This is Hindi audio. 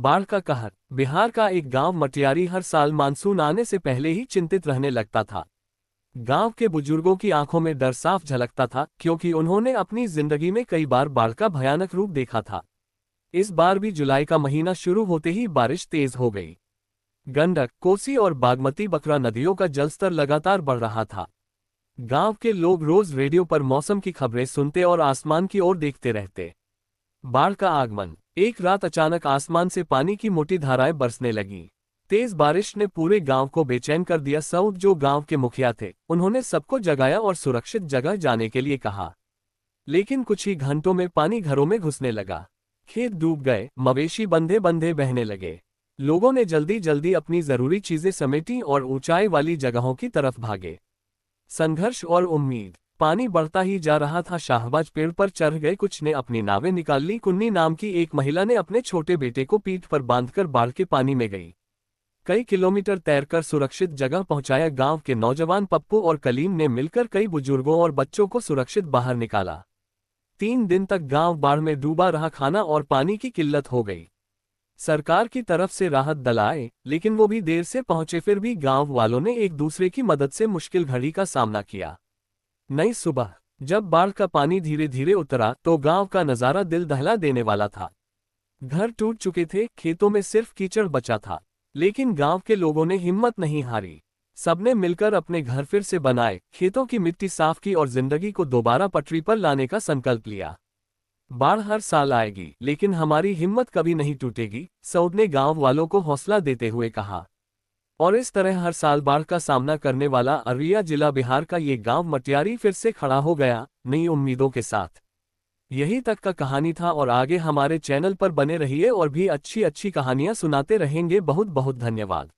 बाढ़ का कहर। बिहार का एक गांव मटियारी हर साल मानसून आने से पहले ही चिंतित रहने लगता था। गांव के बुजुर्गों की आंखों में डर साफ झलकता था, क्योंकि उन्होंने अपनी जिंदगी में कई बार बाढ़ का भयानक रूप देखा था। इस बार भी जुलाई का महीना शुरू होते ही बारिश तेज हो गई। गंडक, कोसी और बागमती बकरा नदियों का जलस्तर लगातार बढ़ रहा था। गांव के लोग रोज रेडियो पर मौसम की खबरें सुनते और आसमान की ओर देखते रहते। बाढ़ का आगमन। एक रात अचानक आसमान से पानी की मोटी धाराएं बरसने लगीं। तेज बारिश ने पूरे गांव को बेचैन कर दिया। सऊद, जो गांव के मुखिया थे, उन्होंने सबको जगाया और सुरक्षित जगह जाने के लिए कहा। लेकिन कुछ ही घंटों में पानी घरों में घुसने लगा। खेत डूब गए, मवेशी बंधे बंधे बहने लगे। लोगों ने जल्दी जल्दी अपनी जरूरी चीजें समेटी और ऊंचाई वाली जगहों की तरफ भागे। संघर्ष और उम्मीद। पानी बढ़ता ही जा रहा था। शाहबाज पेड़ पर चढ़ गए, कुछ ने अपनी नावें निकाल ली। कुन्नी नाम की एक महिला ने अपने छोटे बेटे को पीठ पर बांधकर बाढ़ के पानी में गई। कई किलोमीटर तैरकर सुरक्षित जगह पहुंचाया। गांव के नौजवान पप्पू और कलीम ने मिलकर कई बुजुर्गों और बच्चों को सुरक्षित बाहर निकाला। 3 दिन तक गांव बाढ़ में डूबा रहा। खाना और पानी की किल्लत हो गई। सरकार की तरफ से राहत दल आए, लेकिन वो भी देर से पहुंचे। फिर भी गांव वालों ने एक दूसरे की मदद से मुश्किल घड़ी का सामना किया। नई सुबह। जब बाढ़ का पानी धीरे धीरे उतरा तो गांव का नजारा दिल दहला देने वाला था। घर टूट चुके थे, खेतों में सिर्फ कीचड़ बचा था। लेकिन गांव के लोगों ने हिम्मत नहीं हारी। सबने मिलकर अपने घर फिर से बनाए, खेतों की मिट्टी साफ की और जिंदगी को दोबारा पटरी पर लाने का संकल्प लिया। बाढ़ हर साल आएगी, लेकिन हमारी हिम्मत कभी नहीं टूटेगी, सऊद ने गांव वालों को हौसला देते हुए कहा। और इस तरह हर साल बाढ़ का सामना करने वाला अररिया जिला बिहार का ये गांव मटियारी फिर से खड़ा हो गया, नई उम्मीदों के साथ। यही तक का कहानी था और आगे हमारे चैनल पर बने रहिए और भी अच्छी अच्छी कहानियां सुनाते रहेंगे। बहुत बहुत धन्यवाद।